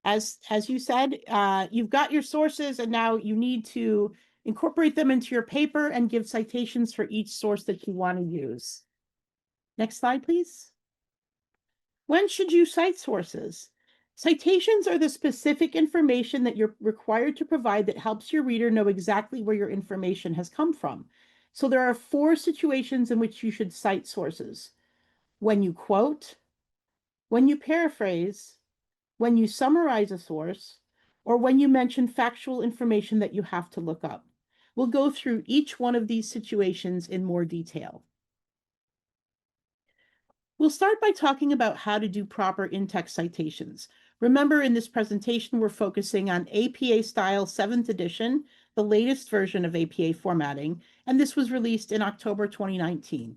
As you said, you've got your sources, and now you need to incorporate them into your paper and give citations for each source that you want to use. Next slide, please. When should you cite sources? Citations are the specific information that you're required to provide that helps your reader know exactly where your information has come from. So there are 4 situations in which you should cite sources: when you quote, when you paraphrase, when you summarize a source, or when you mention factual information that you have to look up. We'll go through each one of these situations in more detail. We'll start by talking about how to do proper in-text citations. Remember, in this presentation, we're focusing on APA style 7th edition, the latest version of APA formatting, and this was released in October 2019.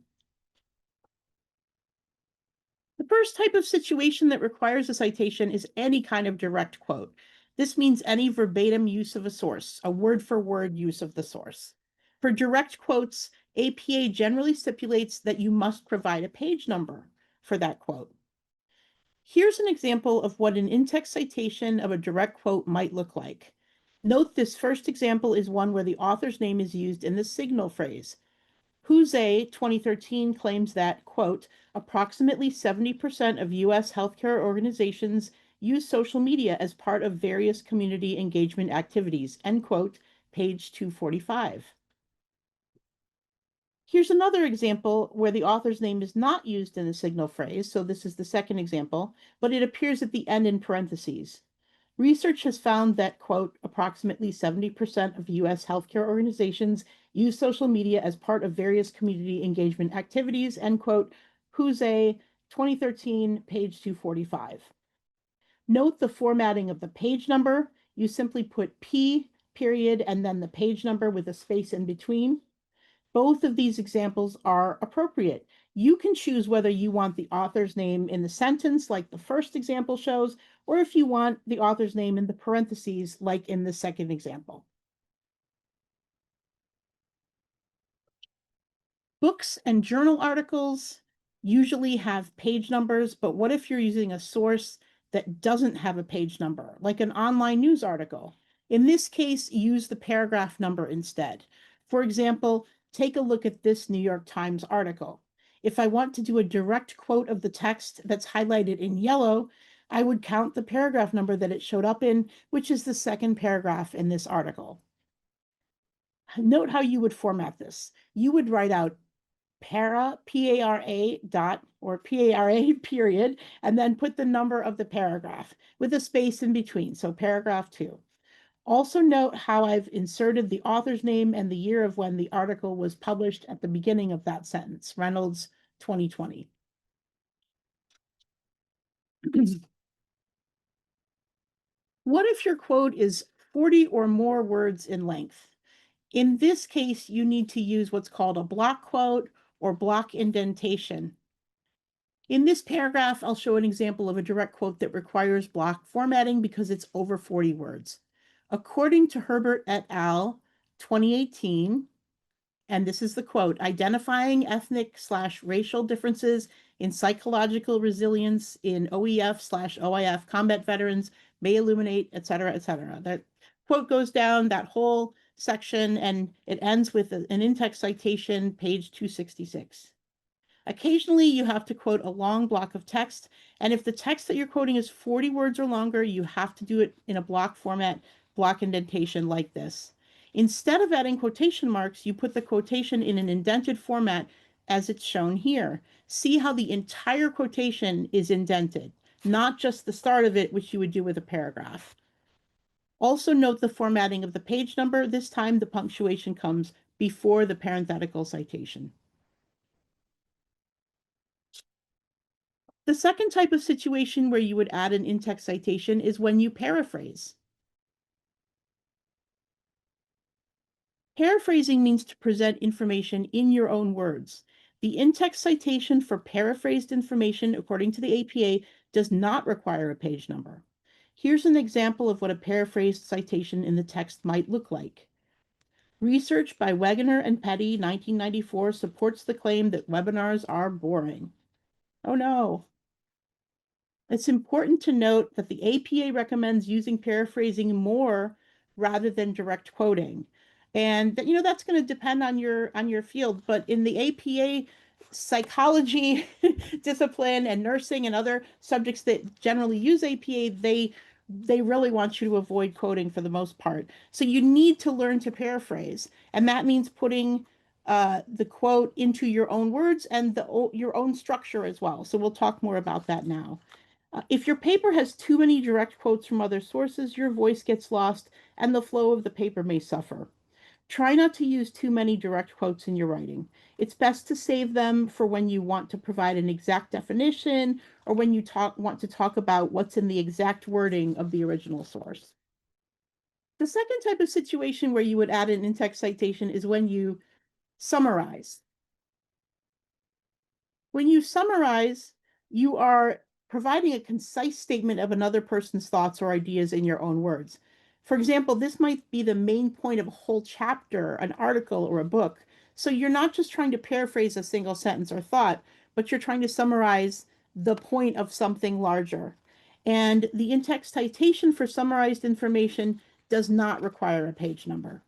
The first type of situation that requires a citation is any kind of direct quote. This means any verbatim use of a source, a word-for-word use of the source. For direct quotes, APA generally stipulates that you must provide a page number for that quote. Here's an example of what an in-text citation of a direct quote might look like. Note this first example is one where the author's name is used in the signal phrase. Jose 2013 claims that, quote, approximately 70% of U.S. healthcare organizations use social media as part of various community engagement activities, end quote, page 245. Here's another example where the author's name is not used in the signal phrase, so this is the second example, but it appears at the end in parentheses. Research has found that, quote, approximately 70% of U.S. healthcare organizations use social media as part of various community engagement activities, end quote, Jose 2013, page 245. Note the formatting of the page number. You simply put P, period, and then the page number with a space in between. Both of these examples are appropriate. You can choose whether you want the author's name in the sentence, like the first example shows, or if you want the author's name in the parentheses, like in the second example. Books and journal articles usually have page numbers, but what if you're using a source that doesn't have a page number, like an online news article? In this case, use the paragraph number instead. For example, take a look at this New York Times article. If I want to do a direct quote of the text that's highlighted in yellow, I would count the paragraph number that it showed up in, which is the second paragraph in this article. Note how you would format this. You would write out P-A-R-A dot, or P-A-R-A period, and then put the number of the paragraph with a space in between, so paragraph 2. Also note how I've inserted the author's name and the year of when the article was published at the beginning of that sentence, Reynolds 2020. What if your quote is 40 or more words in length? In this case, you need to use what's called a block quote or block indentation. In this paragraph, I'll show an example of a direct quote that requires block formatting because it's over 40 words. According to Herbert et al., 2018, and this is the quote, identifying ethnic/racial differences in psychological resilience in OEF/OIF combat veterans may illuminate, et cetera, et cetera. That quote goes down that whole section, and it ends with an in-text citation, page 266. Occasionally, you have to quote a long block of text, and if the text that you're quoting is 40 words or longer, you have to do it in a block format, block indentation like this. Instead of adding quotation marks, you put the quotation in an indented format as it's shown here. See how the entire quotation is indented, not just the start of it, which you would do with a paragraph. Also note the formatting of the page number. This time the punctuation comes before the parenthetical citation. The second type of situation where you would add an in-text citation is when you paraphrase. Paraphrasing means to present information in your own words. The in-text citation for paraphrased information, according to the APA, does not require a page number. Here's an example of what a paraphrased citation in the text might look like. Research by Wegener and Petty, 1994, supports the claim that webinars are boring. Oh no. It's important to note that the APA recommends using paraphrasing more rather than direct quoting. And that's going to depend on your field, but in the APA psychology discipline and nursing and other subjects that generally use APA, they really want you to avoid quoting for the most part. So you need to learn to paraphrase, and that means putting the quote into your own words and your own structure as well. So we'll talk more about that now. If your paper has too many direct quotes from other sources, your voice gets lost and the flow of the paper may suffer. Try not to use too many direct quotes in your writing. It's best to save them for when you want to provide an exact definition or when you want to talk about what's in the exact wording of the original source. The second type of situation where you would add an in-text citation is when you summarize. When you summarize, you are providing a concise statement of another person's thoughts or ideas in your own words. For example, this might be the main point of a whole chapter, an article, or a book. So you're not just trying to paraphrase a single sentence or thought, but you're trying to summarize the point of something larger. And the in-text citation for summarized information does not require a page number.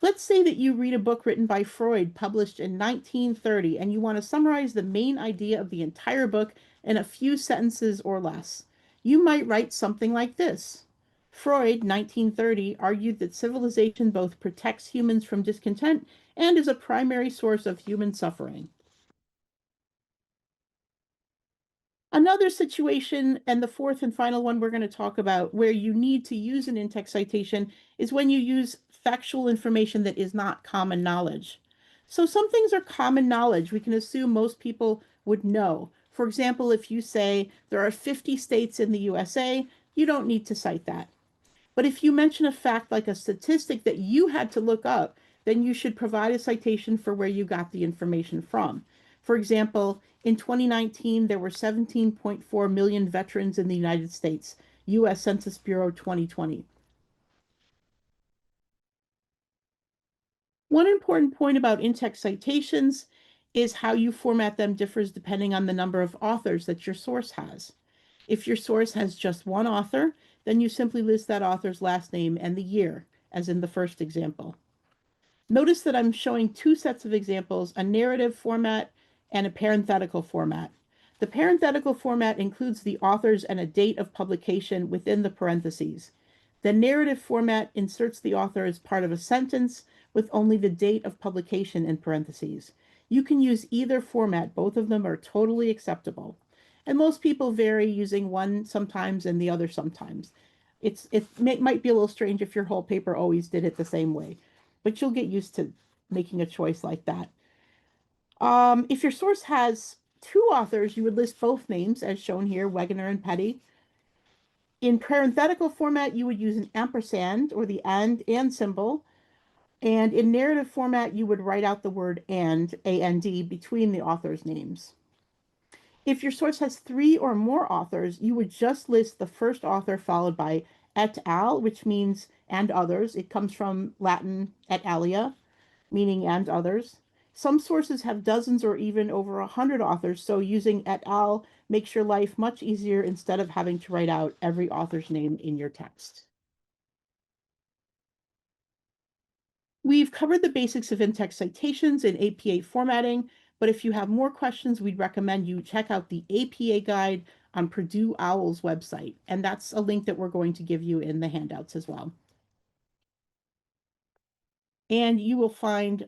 Let's say that you read a book written by Freud published in 1930 and you want to summarize the main idea of the entire book in a few sentences or less. You might write something like this. Freud, 1930, argued that civilization both protects humans from discontent and is a primary source of human suffering. Another situation, and the fourth and final one we're going to talk about, where you need to use an in-text citation is when you use factual information that is not common knowledge. So some things are common knowledge. We can assume most people would know. For example, if you say there are 50 states in the USA, you don't need to cite that. But if you mention a fact like a statistic that you had to look up, then you should provide a citation for where you got the information from. For example, in 2019, there were 17.4 million veterans in the United States, U.S. Census Bureau 2020. One important point about in-text citations is how you format them differs depending on the number of authors that your source has. If your source has just one author, then you simply list that author's last name and the year, as in the first example. Notice that I'm showing two sets of examples, a narrative format and a parenthetical format. The parenthetical format includes the authors and a date of publication within the parentheses. The narrative format inserts the author as part of a sentence with only the date of publication in parentheses. You can use either format. Both of them are totally acceptable. And most people vary using one sometimes and the other sometimes. It might be a little strange if your whole paper always did it the same way, but you'll get used to making a choice like that. If your source has two authors, you would list both names as shown here, Wegener and Petty. In parenthetical format, you would use an ampersand or the and symbol. And in narrative format, you would write out the word and, A-N-D, between the author's names. If your source has three or more authors, you would just list the first author followed by et al., which means and others. It comes from Latin et alia, meaning and others. Some sources have dozens or even over 100 authors, so using et al. Makes your life much easier instead of having to write out every author's name in your text. We've covered the basics of in-text citations and APA formatting, but if you have more questions, we'd recommend you check out the APA guide on Purdue OWL's website, and that's a link that we're going to give you in the handouts as well. And you'll find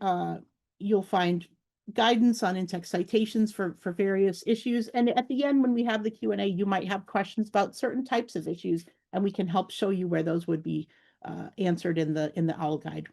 guidance on in-text citations for various issues. And at the end, when we have the Q&A, you might have questions about certain types of issues, and we can help show you where those would be answered in the OWL guide.